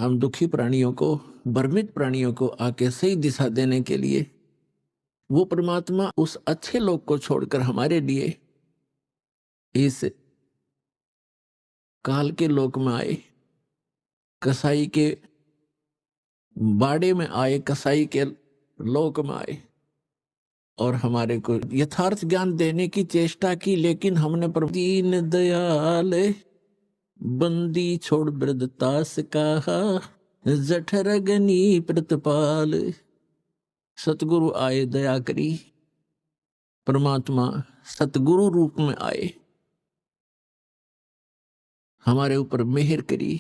हम दुखी प्राणियों को, भ्रमित प्राणियों को आके सही दिशा देने के लिए वो परमात्मा उस अच्छे लोक को छोड़कर हमारे लिए इस काल के लोक में आए, कसाई के बाड़े में आए, कसाई के लोक में आए और हमारे को यथार्थ ज्ञान देने की चेष्टा की। लेकिन हमने दीन दयाल बंदी छोड़ वृद्धतास कहा, जठरगनी प्रतिपाल। सतगुरु आए, दया करी, परमात्मा सतगुरु रूप में आए, हमारे ऊपर मेहर करी।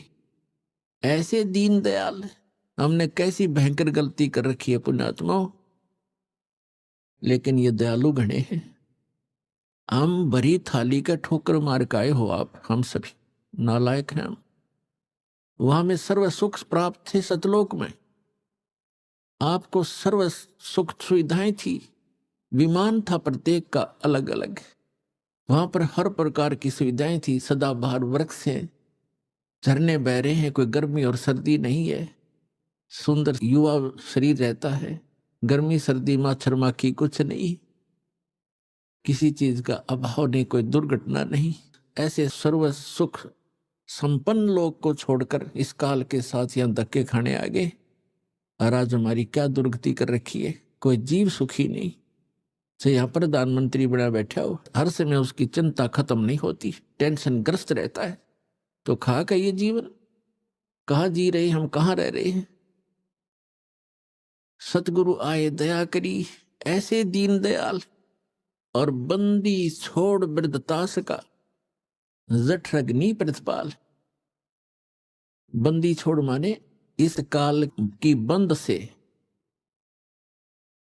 ऐसे दीन दयाल, हमने कैसी भयंकर गलती कर रखी है पुण्यात्माओं, लेकिन ये दयालु गणे हैं। हम भरी थाली का ठोकर मार के आए हो आप, हम सभी नालायक हैं हम। वहां में सर्व सुख प्राप्त थे सतलोक में, आपको सर्व सुख सुविधाएं थी, विमान था प्रत्येक का अलग अलग, वहां पर हर प्रकार की सुविधाएं थी। सदाबहार वृक्ष हैं, झरने बह रहे हैं, कोई गर्मी और सर्दी नहीं है, सुंदर युवा शरीर रहता है, गर्मी सर्दी मच्छर माखी कुछ नहीं, किसी चीज का अभाव नहीं, कोई दुर्घटना नहीं। ऐसे सर्व सुख संपन्न लोग को छोड़कर इस काल के साथ यहां धक्के खाने आ गए। और आज हमारी क्या दुर्गति कर रखी है, कोई जीव सुखी नहीं। चाहे यहाँ प्रधानमंत्री बना बैठा हो, हर समय उसकी चिंता खत्म नहीं होती, टेंशन ग्रस्त रहता है। तो खा का ये जीवन, कहाँ जी रहे हम, कहाँ रह रहे हैं। सतगुरु आए, दया करी, ऐसे दीन दयाल और बंदी छोड़ वृद्धतास का, जठरग्नि प्रतिपाल। बंदी छोड़ माने इस काल की बंद से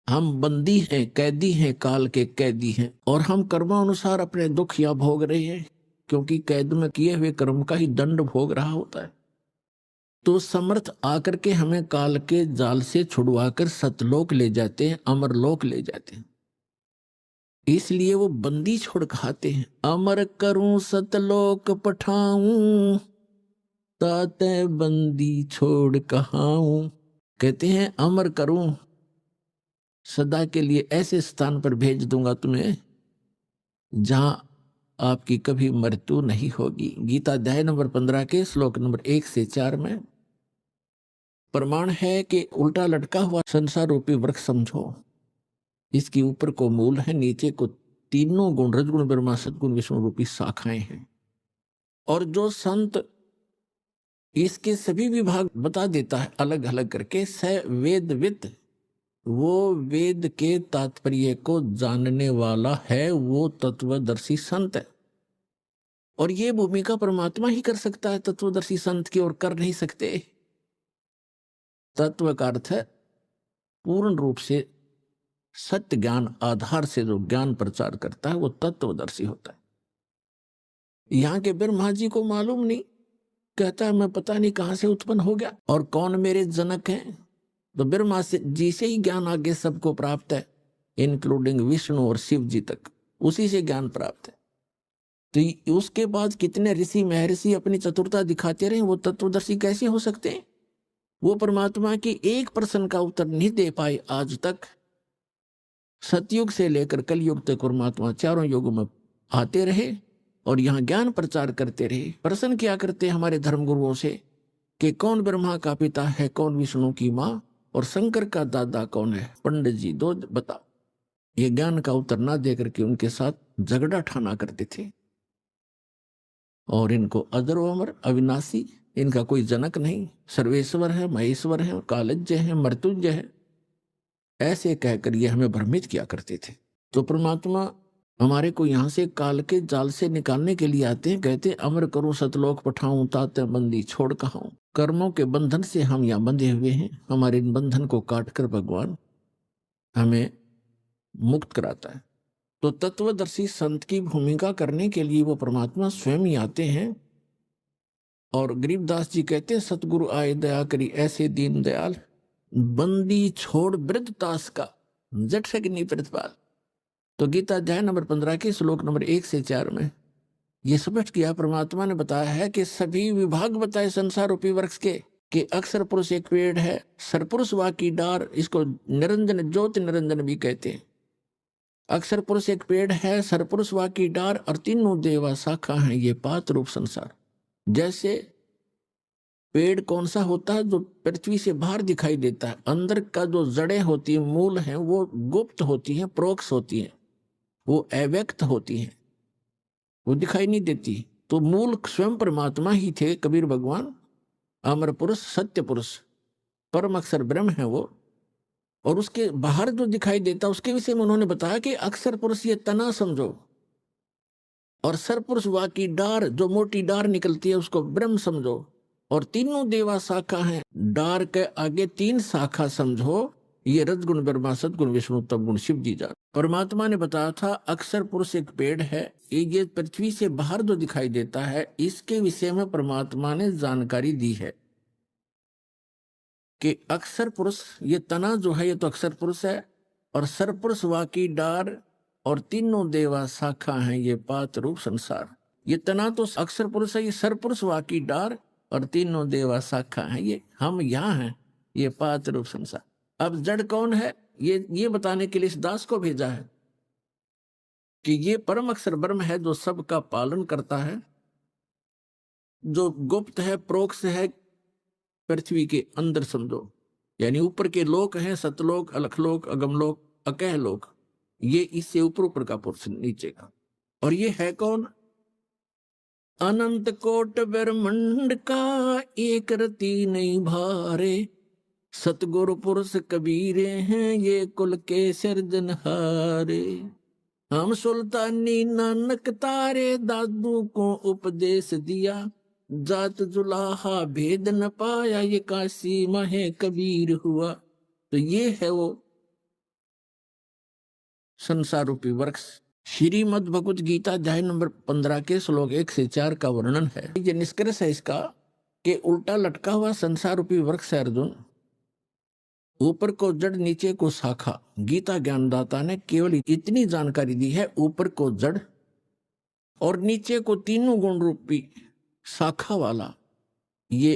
हम बंदी हैं, कैदी हैं, काल के कैदी हैं, और हम कर्मानुसार अपने दुख या भोग रहे हैं, क्योंकि कैद में किए हुए कर्म का ही दंड भोग रहा होता है। तो समर्थ आकर के हमें काल के जाल से छुड़वाकर सतलोक ले जाते हैं, अमरलोक ले जाते हैं। इसलिए वो बंदी छोड़ खाते हैं। अमर करूं सतलोक पठाऊं, ताते बंदी छोड़ कहाऊं। कहते हैं अमर करूं, सदा के लिए ऐसे स्थान पर भेज दूंगा तुम्हें जहां आपकी कभी मृत्यु नहीं होगी। गीता अध्याय नंबर 15 के श्लोक नंबर 1 से 4 में प्रमाण है कि उल्टा लटका हुआ संसार रूपी वृक्ष समझो, इसके ऊपर को मूल है, नीचे को तीनों गुण रजगुण ब्रह्मा सदगुण विष्णु रूपी शाखाएं हैं। और जो संत इसके सभी विभाग बता देता है अलग अलग करके, स वेदविद, वो वेद के तात्पर्य को जानने वाला है, वो तत्वदर्शी संत है। और ये भूमिका परमात्मा ही कर सकता है तत्वदर्शी संत की, और कर नहीं सकते। तत्व का अर्थ है पूर्ण रूप से सत्य ज्ञान आधार से जो ज्ञान प्रचार करता है वो तत्वदर्शी होता है। यहाँ के ब्रह्मा जी को मालूम नहीं, कहता है मैं पता नहीं कहां से उत्पन्न हो गया और कौन मेरे जनक हैं। तो ब्रह्मा जी से ही ज्ञान आगे सबको प्राप्त है, इंक्लूडिंग विष्णु और शिव जी तक, उसी से ज्ञान प्राप्त है। तो उसके बाद कितने ऋषि महर्षि अपनी चतुरता दिखाते रहे, वो तत्वदर्शी कैसे हो सकते हैं। वो परमात्मा की एक प्रश्न का उत्तर नहीं दे पाए आज तक। सतयुग से लेकर कलयुग तक परमात्मा चारों युगों में आते रहे और यहाँ ज्ञान प्रचार करते रहे। प्रश्न किया करते हमारे धर्मगुरुओं से कि कौन ब्रह्मा का पिता है, कौन विष्णु की माँ, और शंकर का दादा कौन है, पंडित जी दो बताओ। ये ज्ञान का उत्तर ना देकर के उनके साथ झगड़ा ठाना करते थे। और इनको अजर अमर अविनाशी, इनका कोई जनक नहीं, सर्वेश्वर है, महेश्वर है, कालज्ञ है, मृत्युंजय है, ऐसे कहकर ये हमें भ्रमित किया करते थे। तो परमात्मा हमारे को यहाँ से काल के जाल से निकालने के लिए आते हैं। कहते अमर करूं सतलोक पठाऊं, ताते बंदी छोड़ कहाऊं। कर्मों के बंधन से हम यहाँ बंधे हुए हैं, हमारे इन बंधन को काटकर भगवान हमें मुक्त कराता है। तो तत्वदर्शी संत की भूमिका करने के लिए वो परमात्मा स्वयं ही आते हैं। और गरीबदास जी कहते हैं सतगुरु आए, दया करी, ऐसे दीन दयाल, बंदी छोड़ वृद्धतास का, जट से नहीं प्रतिपाल। तो गीता अध्याय नंबर 15 के श्लोक नंबर 1 से 4 में ये स्पष्ट किया, परमात्मा ने बताया है कि सभी विभाग बताए संसार रूपी वृक्ष के, कि अक्षर पुरुष एक पेड़ है, सरपुरुष वा की डार, इसको निरंजन ज्योति निरंजन भी कहते हैं। अक्षर पुरुष एक पेड़ है, सरपुरुष वा की डार, और तीनों देवा शाखा हैं ये पात रूप संसार। जैसे पेड़ कौन सा होता है? जो पृथ्वी से बाहर दिखाई देता है, अंदर का जो जड़ें होती है, मूल हैं, वो गुप्त होती हैं, प्रोक्ष होती हैं, वो अव्यक्त होती हैं, वो दिखाई नहीं देती। तो मूल स्वयं परमात्मा ही थे कबीर भगवान, अमर पुरुष, सत्य पुरुष, परम अक्षर ब्रह्म है वो। और उसके बाहर जो दिखाई देता उसके विषय में उन्होंने बताया कि अक्षर पुरुष ये तना समझो, और सरपुरुष वा की डार, जो मोटी डार निकलती है उसको ब्रह्म समझो, और तीनों देवा शाखा हैं, डार के आगे तीन शाखा समझो, ये रजगुण ब्रह्मा, सदगुण विष्णु, तप गुण शिव जी जान। परमात्मा ने बताया था अक्षर पुरुष एक पेड़ है, ये पृथ्वी से बाहर जो दिखाई देता है इसके विषय में परमात्मा ने जानकारी दी है कि अक्षर पुरुष ये तना जो है ये तो अक्षर पुरुष है, और सरपुरुष वा की डार, और तीनों देवा शाखा हैं ये पात रूप संसार। ये तना तो अक्षर पुरुष है, ये सरपुरुष वा की डार, और तीनों देवा शाखा हैं, ये हम यहाँ हैं, ये पात रूप संसार। अब जड़ कौन है ये बताने के लिए इस दास को भेजा है कि ये परम अक्षर ब्रह्म है जो सबका पालन करता है, जो गुप्त है, प्रोक्ष है, पृथ्वी के अंदर समझो, यानी ऊपर के लोक हैं, सतलोक, अलखलोक, अगमलोक, अकह लोक, ये इससे ऊपर ऊपर का पुरुष नीचे का। और ये है कौन? अनंत कोट ब्रह्मांड का एक रति नहीं भारे, सतगुरु पुरुष कबीरे हैं ये कुल के सिरजनहारे। हम सुल्तानी नानक तारे दादू को उपदेश दिया, जात जुलाहा भेद न पाया ये काशी महे कबीर हुआ। तो ये है वो संसार रूपी वृक्ष। श्रीमद् भगवत गीता अध्याय नंबर 15 के श्लोक 1 से 4 का वर्णन है। ये निष्कर्ष है इसका कि उल्टा लटका हुआ संसार रूपी वृक्ष है अर्जुन, ऊपर को जड़ नीचे को शाखा। गीता ज्ञानदाता ने केवल इतनी जानकारी दी है, ऊपर को जड़ और नीचे को तीनों गुण रूपी शाखा वाला ये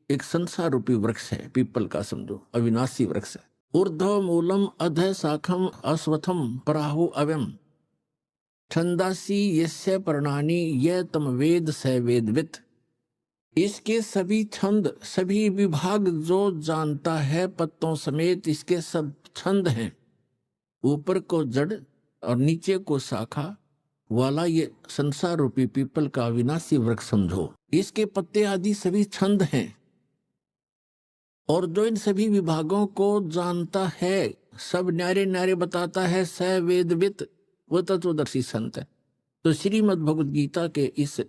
एक संसार रूपी वृक्ष है, पीपल का समझो, अविनाशी वृक्ष है। ऊर्ध्व मूलम अधः शाखम अश्वत्थम पराहु अव्यम, छंदासी यस्य पर्णानि यह तम वेद स वेदवित्। इसके सभी छंद, सभी विभाग जो जानता है, पत्तों समेत इसके सब छंद हैं। ऊपर को जड़ और नीचे को शाखा वाला ये संसार रूपी पीपल का अविनाशी वृक्ष समझो। इसके पत्ते आदि सभी छंद हैं, और जो इन सभी विभागों को जानता है, सब न्यारे न्यारे बताता है, स वेदवित्, वो तत्वदर्शी संत है। तो श्रीमद् भगवद गीता के इस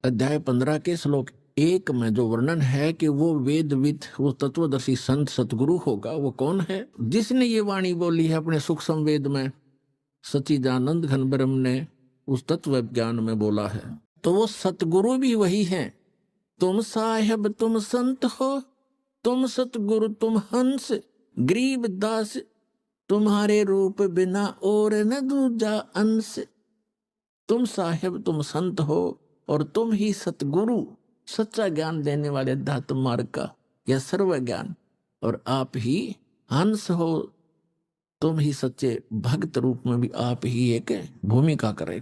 अध्याय 15 के श्लोक 1 में जो वर्णन है कि वो वेदविद, वो तत्वदर्शी संत सतगुरु होगा, वो कौन है? जिसने ये वाणी बोली है अपने सुख संवेद में, सच्चिदानंद घन ब्रह्म ने उस तत्व ज्ञान में बोला है। तो वो सतगुरु भी वही है। तुम साहेब तुम संत हो, तुम सतगुरु तुम हंस, गरीब दास तुम्हारे रूप बिना और न दूजा अंश। तुम साहेब तुम संत हो और तुम ही सतगुरु, सच्चा ज्ञान देने वाले अध्यात्म मार्ग का यह सर्व ज्ञान, और आप ही हंस हो, तुम ही सच्चे भक्त रूप में भी आप ही एक भूमिका करें।